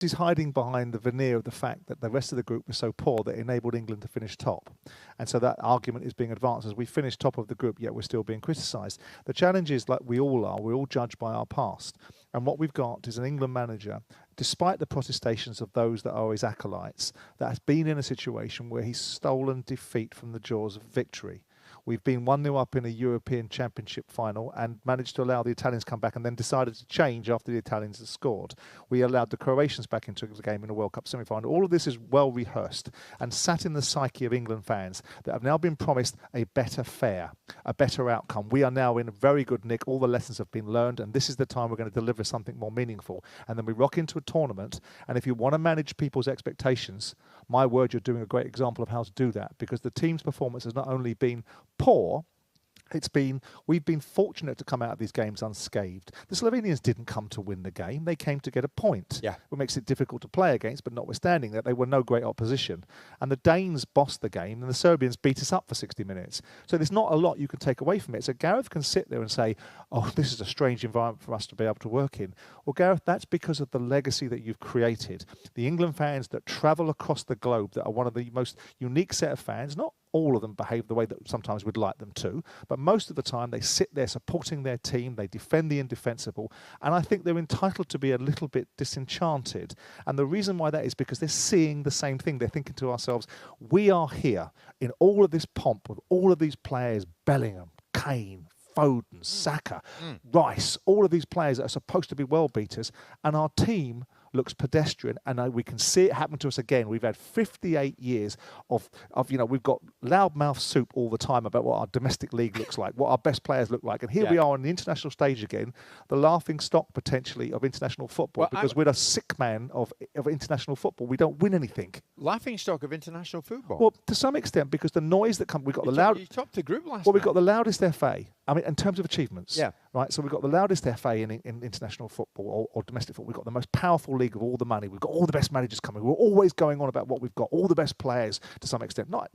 is hiding behind the veneer of the fact that the rest of the group was so poor that it enabled England to finish top. And so that argument is being advanced as we finish top of the group, yet we're still being criticised. The challenge is, like we all are, we're all judged by our past. And what we've got is an England manager, despite the protestations of those that are his acolytes, that has been in a situation where he's stolen defeat from the jaws of victory. We've been 1-0 up in a European Championship final and managed to allow the Italians to come back and then decided to change after the Italians had scored. We allowed the Croatians back into the game in a World Cup semi-final. All of this is well rehearsed and sat in the psyche of England fans that have now been promised a better fare, a better outcome. We are now in a very good nick. All the lessons have been learned, and this is the time we're going to deliver something more meaningful. And then we rock into a tournament, and if you want to manage people's expectations, my word, you're doing a great example of how to do that, because the team's performance has not only been poor, we've been fortunate to come out of these games unscathed. The Slovenians didn't come to win the game. They came to get a point. Yeah. What makes it difficult to play against, but notwithstanding that, they were no great opposition. And the Danes bossed the game, and the Serbians beat us up for 60 minutes. So there's not a lot you can take away from it. So Gareth can sit there and say, oh, this is a strange environment for us to be able to work in. Well, Gareth, that's because of the legacy that you've created. The England fans that travel across the globe, that are one of the most unique set of fans, not all of them behave the way that sometimes we'd like them to, but most of the time they sit there supporting their team, they defend the indefensible, and I think they're entitled to be a little bit disenchanted. And the reason why that is because they're seeing the same thing. They're thinking to ourselves, we are here in all of this pomp with all of these players, Bellingham, Kane, Foden, Saka, Rice, all of these players that are supposed to be world beaters, and our team looks pedestrian, and we can see it happen to us again. We've had 58 years of we've got loudmouth soup all the time about what our domestic league looks like, what our best players look like, and here we are on the international stage again, the laughing stock potentially of international football, because we're a sick man of international football. We don't win anything. Laughing stock of international football? Well, to some extent, because the noise that comes, we've got You topped the group last Well, we've night. got the loudest FA. I mean, in terms of achievements. Yeah. Right, so we've got the loudest FA in international football or domestic football. We've got the most powerful league of all the money. We've got all the best managers coming. We're always going on about what we've got. All the best players to some extent. Not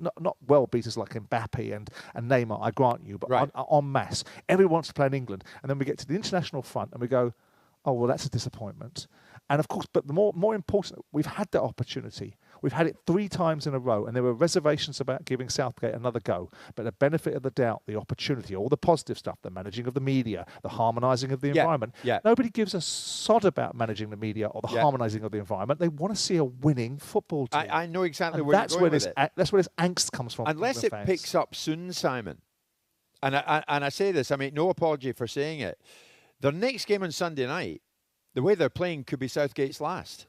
well beaters like Mbappe and Neymar, I grant you, but en masse. Everyone wants to play in England. And then we get to the international front and we go, oh, well, that's a disappointment. And of course, but the more important, we've had that opportunity. We've had it 3 times in a row, and there were reservations about giving Southgate another go. But the benefit of the doubt, the opportunity, all the positive stuff, the managing of the media, the harmonising of the environment. Yeah. Nobody gives a sod about managing the media or the harmonising of the environment. They want to see a winning football team. I know exactly and where you're going with it. That's where this angst comes from. Unless it picks up soon, Simon. And I say this, I mean, no apology for saying it. Their next game on Sunday night, the way they're playing could be Southgate's last.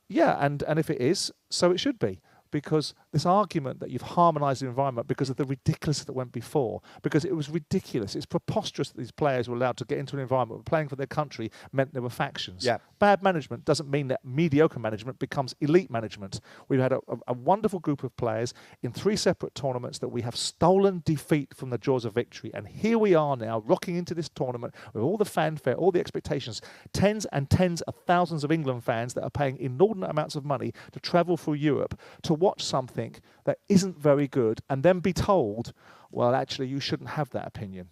Yeah, and if it is, so it should be. Because this argument that you've harmonised the environment because of the ridiculous that went before, because it was ridiculous. It's preposterous that these players were allowed to get into an environment where playing for their country meant there were factions. Yeah. Bad management doesn't mean that mediocre management becomes elite management. We've had a wonderful group of players in 3 separate tournaments that we have stolen defeat from the jaws of victory. And here we are now rocking into this tournament with all the fanfare, all the expectations, tens and tens of thousands of England fans that are paying inordinate amounts of money to travel through Europe to watch something that isn't very good and then be told, well, actually, you shouldn't have that opinion.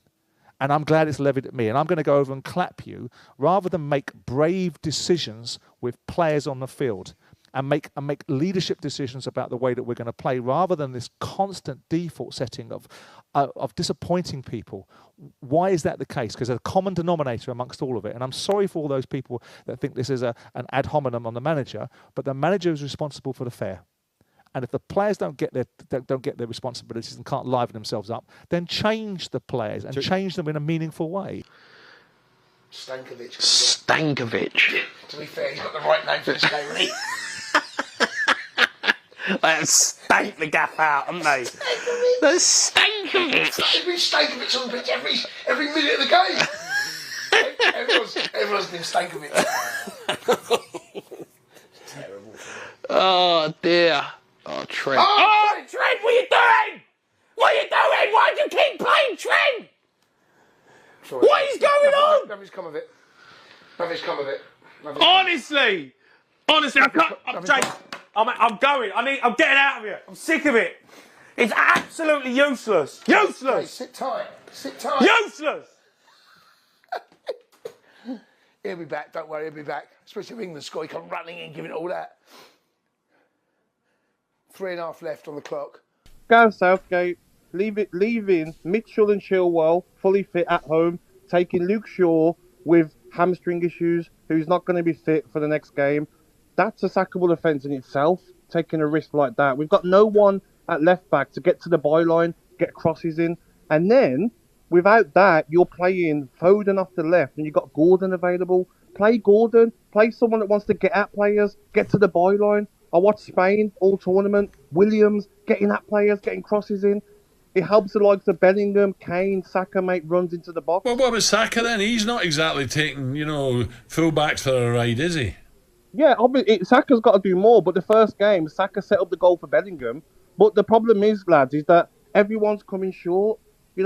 And I'm glad it's levied at me. And I'm going to go over and clap you rather than make brave decisions with players on the field and make leadership decisions about the way that we're going to play rather than this constant default setting of disappointing people. Why is that the case? Because there's a common denominator amongst all of it. And I'm sorry for all those people that think this is an ad hominem on the manager, but the manager is responsible for the fare. And if the players don't get their responsibilities and can't liven themselves up, then change the players and change them in a meaningful way. Stankovic. To be fair, he's got the right name for this game, really. They stank the gaff out, haven't they? The Stankovic. There's been Stankovic on the pitch every minute of the game. Everyone's been Stankovic. Terrible. Oh dear. Oh, Trent. Oh, Trent, what are you doing? What are you doing? Why do you keep playing Trent? Sorry. What is going on? Nothing's come of it. Nothing's come of it. Honestly, I can't. I'm going. I'm getting out of here. I'm sick of it. It's absolutely useless. Useless. Hey, sit tight. Sit tight. Useless. He'll be back, don't worry, he'll be back. Especially if England score, he come running in, giving it all that. 3.5 left on the clock. Gareth Southgate, leaving Mitchell and Chilwell fully fit at home, taking Luke Shaw with hamstring issues, who's not going to be fit for the next game. That's a sackable offence in itself, taking a risk like that. We've got no one at left back to get to the byline, get crosses in. And then, without that, you're playing Foden off the left and you've got Gordon available. Play Gordon, play someone that wants to get at players, get to the byline. I watched Spain all tournament. Williams getting at players, getting crosses in. It helps the likes of Bellingham, Kane, Saka make runs into the box. Well, what about Saka then? He's not exactly taking, full-backs for a ride, is he? Yeah, obviously, Saka's got to do more, but the first game, Saka set up the goal for Bellingham. But the problem is, lads, is that everyone's coming short.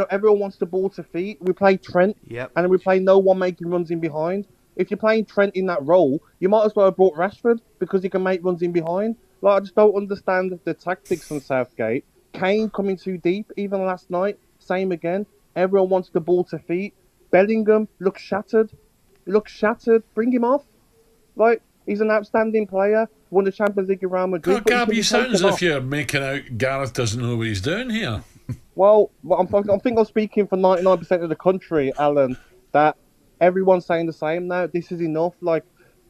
Everyone wants the ball to feet. We play Trent, and then we play no one making runs in behind. If you're playing Trent in that role, you might as well have brought Rashford because he can make runs in behind. I just don't understand the tactics from Southgate. Kane coming too deep, even last night, same again. Everyone wants the ball to feet. Bellingham looks shattered. Bring him off. He's an outstanding player. Won the Champions League around Madrid. God, Gabby, you sound as if you're making out Gareth doesn't know what he's doing here. Well, I think I'm speaking for 99% of the country, Alan, that everyone's saying the same now. This is enough.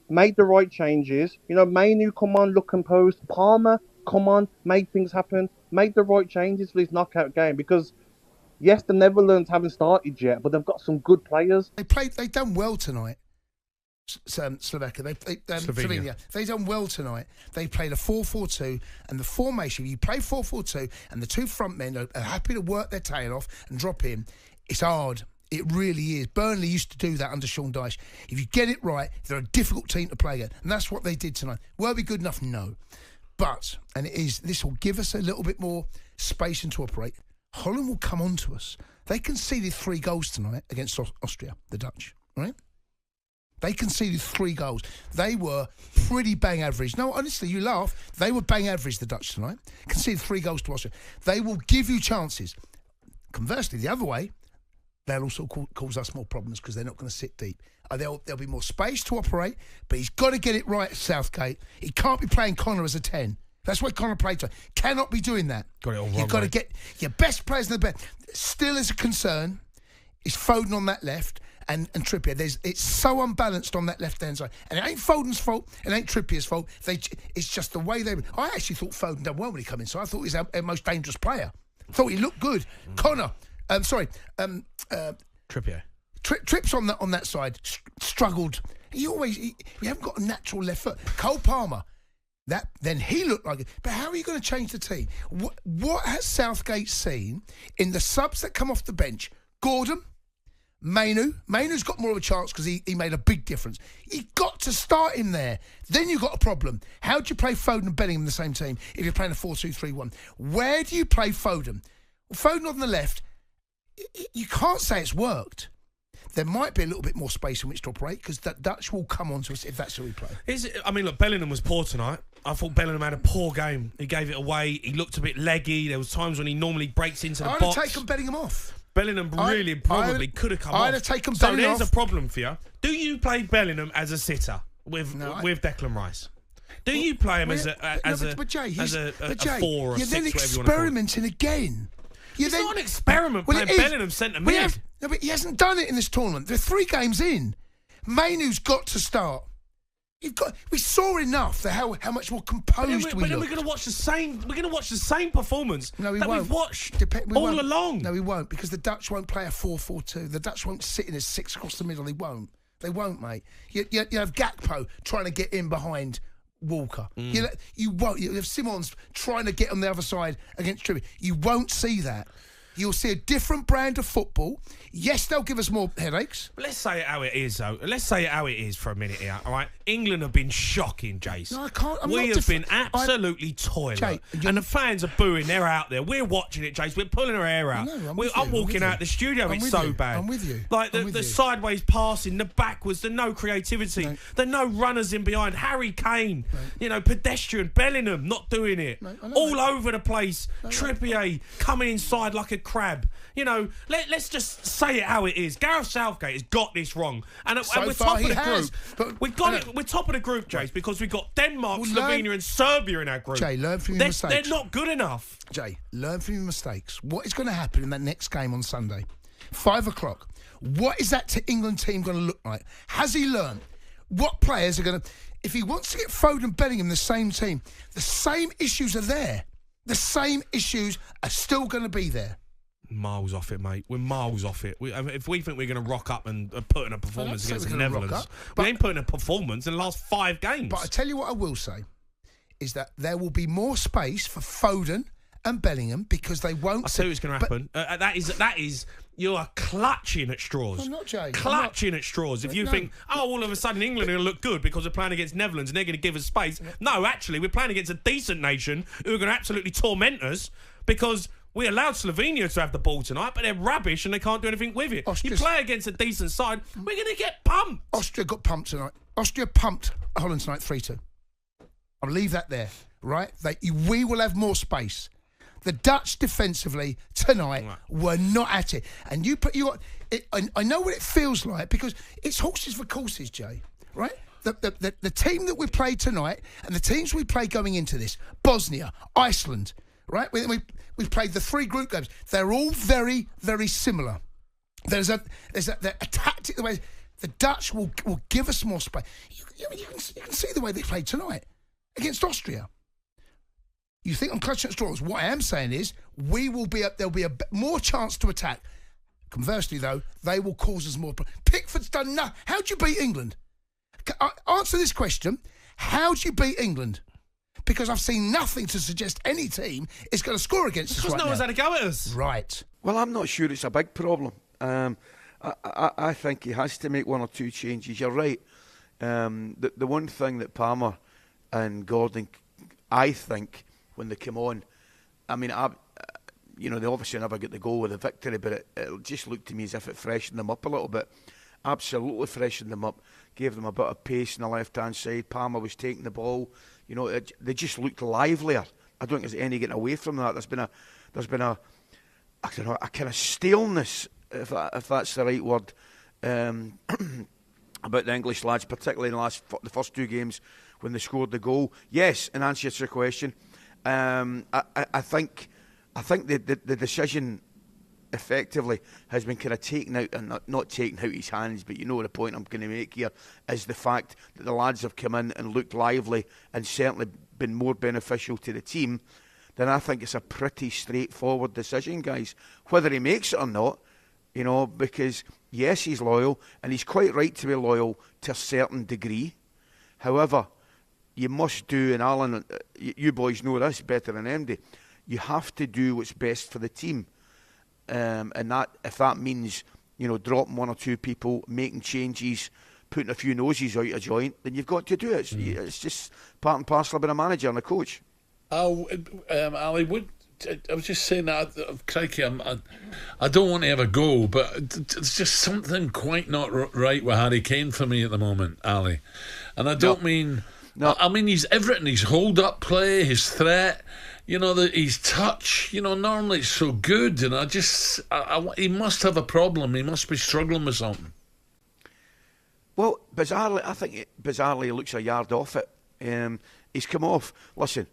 Make the right changes. Mainu, come on, look composed. Palmer, come on, make things happen. Make the right changes for this knockout game because, yes, the Netherlands haven't started yet, but they've got some good players. They've done well tonight. Slovenia. They've done well tonight. They played a 4-4-2, and the formation, you play 4-4-2, and the two front men are happy to work their tail off and drop in. It's hard. It really is. Burnley used to do that under Sean Dyche. If you get it right, they're a difficult team to play against, and that's what they did tonight. Will it be good enough? No. But, and this will give us a little bit more space and to operate. Holland will come on to us. They conceded 3 goals tonight against Austria, the Dutch, right? They conceded 3 goals. They were pretty bang average. No, honestly, you laugh. They were bang average, the Dutch tonight. Conceded 3 goals to Austria. They will give you chances. Conversely, the other way, they'll also cause us more problems because they're not going to sit deep. There'll be more space to operate, but he's got to get it right at Southgate. He can't be playing Connor as a 10. That's what Connor played to. Cannot be doing that. Got it all wrong. You've got to get your best players in the best. Still is a concern. Is Foden on that left and Trippier. It's so unbalanced on that left-hand side. And it ain't Foden's fault. It ain't Trippier's fault. It's just the way they... I actually thought Foden done well when he came in, so I thought he was our most dangerous player. I thought he looked good. Connor... Trippier. Trips on that side struggled. He haven't got a natural left foot. Cole Palmer, then he looked like it. But how are you going to change the team? What has Southgate seen in the subs that come off the bench? Gordon, Mainu's got more of a chance because he made a big difference. You got to start him there. Then you've got a problem. How do you play Foden and Bellingham in the same team if you're playing a 4-2-3-1? Where do you play Foden? Well, Foden on the left. You can't say it's worked. There might be a little bit more space in which to operate because that Dutch will come on to us if that's who we play. Look, Bellingham was poor tonight. I thought Bellingham had a poor game. He gave it away. He looked a bit leggy. There was times when he normally breaks into the box. I'd have taken Bellingham off. Bellingham probably could have come off. I'd have taken Bellingham off. So there's a problem for you. Do you play Bellingham as a sitter with Declan Rice? Do you play him as a 4 or a 6, whatever you want to call it? You're then experimenting again. It's not an experiment playing Bellingham centre mid. No, but he hasn't done it in this tournament. They're 3 games in. Mainu's got to start. We saw enough for how much more composed we looked. Then we're going to watch the same. We're going to watch the same performance we've watched all along. No, we won't because the Dutch won't play a 4-4-2. The Dutch won't sit in a 6 across the middle. They won't. They won't, mate. You have Gakpo trying to get in behind Walker. You won't. You have Simons trying to get on the other side against Trippier. You won't see that. You'll see a different brand of football. Yes, they'll give us more headaches. But let's say it how it is, though. Let's say it how it is for a minute here, all right? England have been shocking, Jace. No, I can't. We have been absolutely toilet. And the fans are booing. They're out there. We're watching it, Jace. We're pulling our hair out. I'm walking out the studio. It's so bad. I'm with you. Like the sideways passing, the backwards, the no creativity, the no runners in behind. Harry Kane, pedestrian. Bellingham not doing it. All over the place. Trippier coming inside like a crab. You know, let's just say it how it is. Gareth Southgate has got this wrong, and we're far top of the he has, group. but- We've got it. We're top of the group, Jace, because we've got Denmark, Slovenia, and Serbia in our group. Jay, learn from your mistakes. They're not good enough. Jay, learn from your mistakes. What is going to happen in that next game on Sunday? 5 o'clock. What is that England team going to look like? Has he learned? What players are going to... If he wants to get Foden, Bellingham in the same team, the same issues are there. The same issues are still going to be there. Miles off it, mate. We're miles off it. If we think we're going to rock up and put in a performance against the Netherlands, we ain't putting a performance in the last 5 games. But I tell you what I will say, is that there will be more space for Foden and Bellingham because they won't... I'll tell you what's going to happen. That is... You are clutching at straws. I'm not, Jay. Clutching at straws. If you think, all of a sudden England are going to look good because we're playing against Netherlands and they're going to give us space. No, actually, we're playing against a decent nation who are going to absolutely torment us because we allowed Slovenia to have the ball tonight, but they're rubbish and they can't do anything with it. You play against a decent side, we're going to get pumped. Austria got pumped tonight. Austria pumped Holland tonight 3-2. I'll leave that there, right? We will have more space. The Dutch defensively tonight were not at it, and I know what it feels like because it's horses for courses, Jay. Right? The team that we played tonight and the teams we played going into this, Bosnia, Iceland, right? We played the 3 group games. They're all very, very similar. There's a tactic. The way the Dutch will give us more space. You can see the way they played tonight against Austria. You think I'm clutching at straws. What I am saying is there'll be a more chance to attack. Conversely, though, they will cause us more. Pickford's done nothing. How do you beat England? Answer this question. How do you beat England? Because I've seen nothing to suggest any team is going to score against us right now. Because no one's had a go at us. Right. Well, I'm not sure it's a big problem. I think he has to make 1 or 2 changes. You're right. The one thing that Palmer and Gordon, I think, when they come on, I mean, they obviously never get the goal with a victory, but it just looked to me as if it freshened them up a little bit. Absolutely freshened them up, gave them a bit of pace on the left-hand side. Palmer was taking the ball. They just looked livelier. I don't think there's any getting away from that. There's been a I don't know, a kind of staleness, if that's the right word, about the English lads, particularly in the first 2 games when they scored the goal. Yes, in answer to your question, I think the decision effectively has been kind of taken out, and not taken out his hands, but you know the point I'm going to make here is the fact that the lads have come in and looked lively and certainly been more beneficial to the team. Then I think it's a pretty straightforward decision, guys, whether he makes it or not. Because yes, he's loyal, and he's quite right to be loyal to a certain degree. However, you must do, and Alan, you boys know this better than MD, you have to do what's best for the team. And that, if that means, dropping 1 or 2 people, making changes, putting a few noses out of joint, then you've got to do it. It's just part and parcel of being a manager and a coach. Ali, I was just saying that, crikey, I don't want to have a go, but there's just something quite not right with Harry Kane for me at the moment, Ali. And I don't mean... No. I mean, he's everything. His hold-up play, his threat, his touch, normally it's so good. And he must have a problem. He must be struggling with something. Well, bizarrely, I think he looks a yard off it. He's come off. Listen,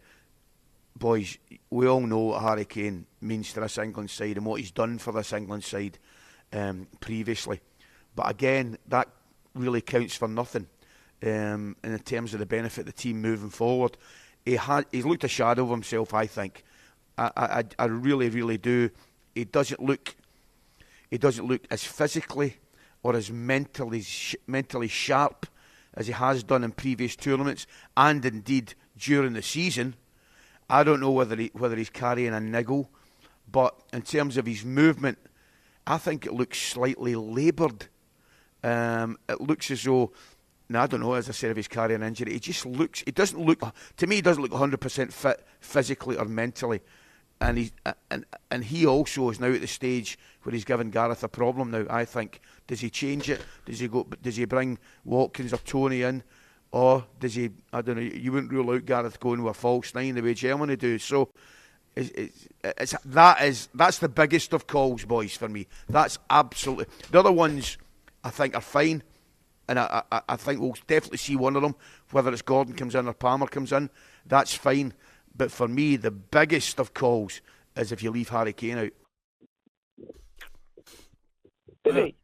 boys, we all know what Harry Kane means to this England side and what he's done for this England side previously. But again, that really counts for nothing. In terms of the benefit of the team moving forward, he's looked a shadow of himself. I think, I really, really do. He doesn't look as physically or as mentally sharp as he has done in previous tournaments, and indeed during the season. I don't know whether he's carrying a niggle, but in terms of his movement, I think it looks slightly laboured. It looks as though. Now, I don't know, as I said, if he's carrying an injury. He doesn't look 100% fit physically or mentally. And he also is now at the stage where he's given Gareth a problem now, I think. Does he change it? Does he bring Watkins or Tony in? Or does he, I don't know, you wouldn't rule out Gareth going with a false 9 the way Germany do. So That's the biggest of calls, boys, for me. That's absolutely. The other ones, I think, are fine, and I think we'll definitely see one of them. Whether it's Gordon comes in or Palmer comes in, that's fine. But for me, the biggest of calls is if you leave Harry Kane out.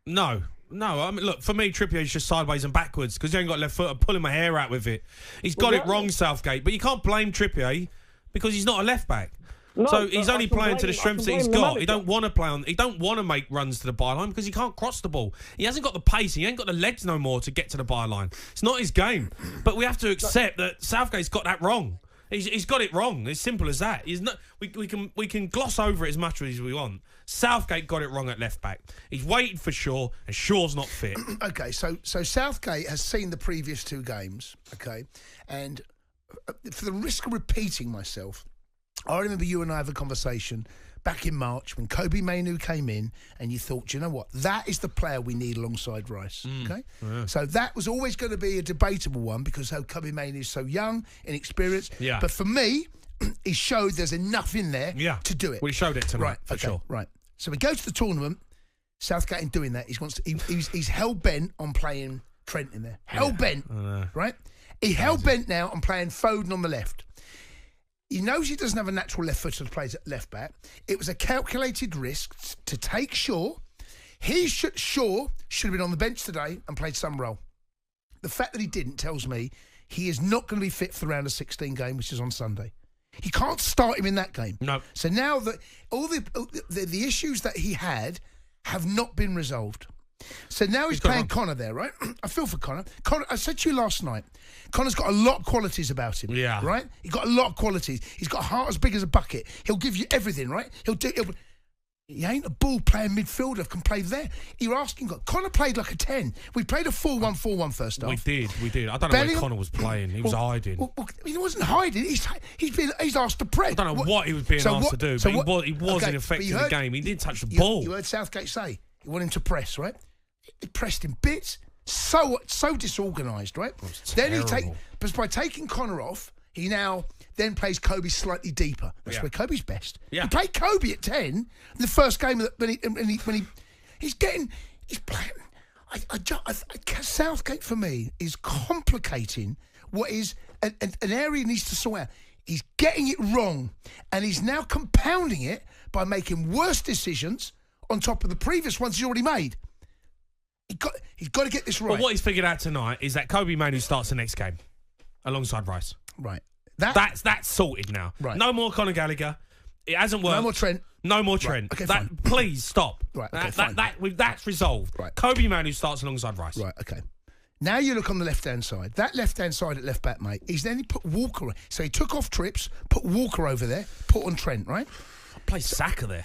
No. I mean, look, for me, Trippier's just sideways and backwards because he ain't got left foot. I'm pulling my hair out with it. He's got it wrong, Southgate, but you can't blame Trippier because he's not a left back. No, so he's only playing to the strengths that he's got. He don't want to play on. He don't want to make runs to the byline because he can't cross the ball. He hasn't got the pace. He ain't got the legs no more to get to the byline. It's not his game. But we have to accept that Southgate's got that wrong. He's got it wrong. It's simple as that. He's not. We can gloss over it as much as we want. Southgate got it wrong at left back. He's waited for Shaw, and Shaw's not fit. Okay, so Southgate has seen the previous 2 games. Okay, and for the risk of repeating myself, I remember you and I have a conversation back in March when Kobe Mainoo came in, and you thought, you know what, that is the player we need alongside Rice. Okay, so that was always going to be a debatable one because Kobe Mainoo is so young, inexperienced. Yeah. But for me, he showed there's enough in there to do it. Well, he showed it tonight, right, for sure. Right. So we go to the tournament. Southgate ain't doing that. He's hell bent on playing Trent in there. Hell bent, right? He hell bent now on playing Foden on the left. He knows he doesn't have a natural left footer to play at left back. It was a calculated risk to take Shaw. Shaw should have been on the bench today and played some role. The fact that he didn't tells me he is not going to be fit for the round of 16 game, which is on Sunday. He can't start him in that game. No. So now that all the issues that he had have not been resolved. So now he's playing Connor there, right? I feel for Connor. I said to you last night, Connor's got a lot of qualities about him. Yeah. Right? He's got a lot of qualities. He's got a heart as big as a bucket. He'll give you everything, right? He ain't a ball-playing midfielder, can play there. You're asking God. Connor played like a 10. We played a 4-1-4-1 first half. We did. I don't know where Connor was playing. He was hiding. He wasn't hiding. He's asked to press. I don't know what he was being asked to do, but he wasn't affecting the game. He didn't touch the ball. You heard Southgate say he wanted him to press, right? He pressed in bits. So disorganised, right? Then by taking Connor off, he now then plays Kobe slightly deeper. That's where Kobe's best. Yeah. He played Kobe at 10 in the first game when he's playing. Southgate for me is complicating what is an area he needs to sort out. He's getting it wrong, and he's now compounding it by making worse decisions on top of the previous ones he's already made. He's got to get this right. But what he's figured out tonight is that Kobe Mainoo starts the next game alongside Rice. Right. That's sorted now. Right. No more Conor Gallagher. It hasn't worked. No more Trent. No more Trent. Right. Okay, fine. Please stop. Right. Okay, fine. That's resolved. Right. Kobe Mainoo starts alongside Rice. Right. Okay. Now you look on the left-hand side. That left-hand side at left back, mate, he put Walker. So he took off Trips, put Walker over there, put on Trent, right? Play Saka there.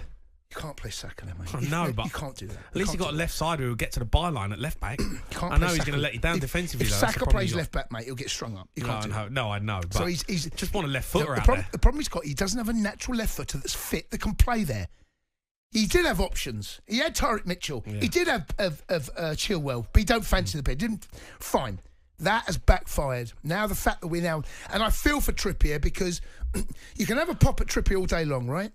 You can't play Saka there, mate. I know, but you can't do that. At least you got a left side who will get to the byline at left back. I know he's going to let you down defensively. If Saka plays left back, mate, he'll get strung up. No, I know. But so he's just want a left footer out there. The problem he's got, he doesn't have a natural left footer that's fit that can play there. He did have options. He had Tyrick Mitchell. Yeah. He did have Chilwell, but he don't fancy the bit. Fine. That has backfired. Now the fact that and I feel for Trippier because you can have a pop at Trippier all day long, right?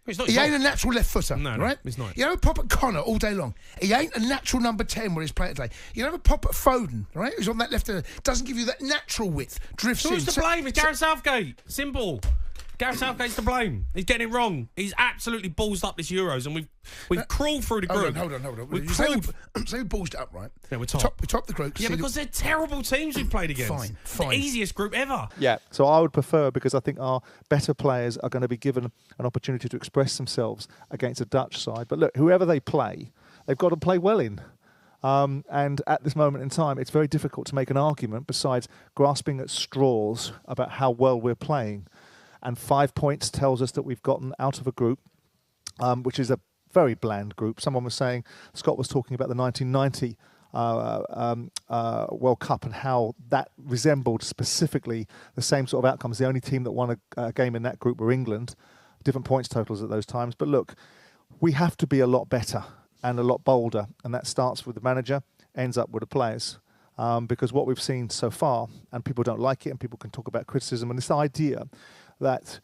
He ain't a natural left footer, right? He's not. You have a pop at Connor all day long. He ain't a natural number 10 where he's playing today. You have a pop at Foden, right? Who's on that left hand. Doesn't give you that natural width. Drifts in. Who's to blame? It's Gareth Southgate. Simple. Gareth Southgate's to blame. He's getting it wrong. He's absolutely ballsed up this Euros, and we've crawled through the group. Hold on. We've crawled. Say we ballsed it up, right? Yeah, we're top. We top the group. Yeah, because they're terrible teams we've played against. Fine. The easiest group ever. Yeah. So I would prefer, because I think our better players are going to be given an opportunity to express themselves against a Dutch side. But look, whoever they play, they've got to play well in. And at this moment in time, it's very difficult to make an argument besides grasping at straws about how well we're playing. And 5 points tells us that we've gotten out of a group, which is a very bland group. Someone was saying, Scott was talking about the 1990 World Cup and how that resembled specifically the same sort of outcomes. The only team that won a game in that group were England. Different points totals at those times. But look, we have to be a lot better and a lot bolder. And that starts with the manager, ends up with the players. Because what we've seen so far, and people don't like it, and people can talk about criticism, and this idea that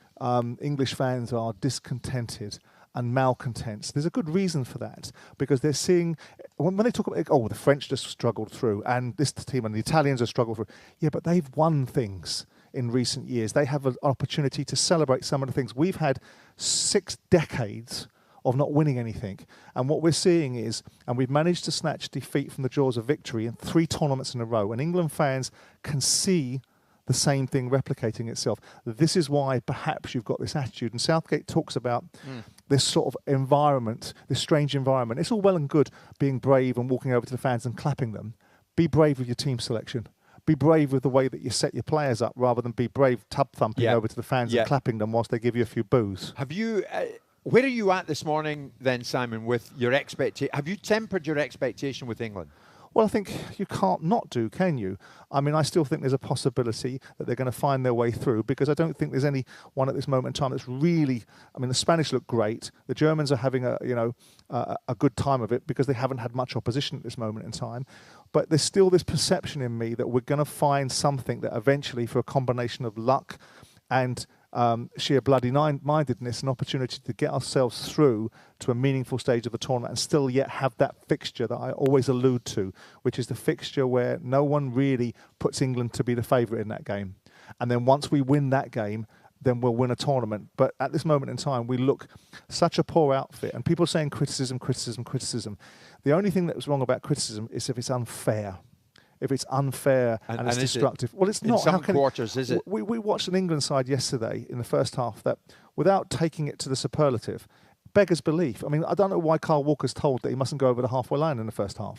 English fans are discontented and malcontents. There's a good reason for that, because they're seeing, when they talk about, the French just struggled through, and this team and the Italians have struggled through. Yeah, but they've won things in recent years. They have an opportunity to celebrate some of the things. We've had 6 decades of not winning anything. And what we're seeing is, and we've managed to snatch defeat from the jaws of victory in 3 tournaments in a row, and England fans can see the same thing replicating itself. This is why perhaps you've got this attitude. And Southgate talks about this sort of environment, this strange environment. It's all well and good being brave and walking over to the fans and clapping them. Be brave with your team selection. Be brave with the way that you set your players up, rather than be brave tub thumping over to the fans and clapping them whilst they give you a few boos. Have you... where are you at this morning then, Simon, with your expectation? Have you tempered your expectation with England? Well, I think you can't not do, can you? I mean, I still think there's a possibility that they're going to find their way through, because I don't think there's anyone at this moment in time that's really... I mean, the Spanish look great. The Germans are having a good time of it because they haven't had much opposition at this moment in time. But there's still this perception in me that we're going to find something that eventually, for a combination of luck and sheer bloody-mindedness, an opportunity to get ourselves through to a meaningful stage of the tournament and still yet have that fixture that I always allude to, which is the fixture where no one really puts England to be the favourite in that game. And then once we win that game, then we'll win a tournament. But at this moment in time, we look such a poor outfit. And people are saying criticism, criticism, criticism. The only thing that's wrong about criticism is if it's unfair. If it's unfair and it's destructive. Well, it's not. In some quarters, is it? We watched an England side yesterday in the first half that, without taking it to the superlative, beggars belief. I mean, I don't know why Kyle Walker's told that he mustn't go over the halfway line in the first half.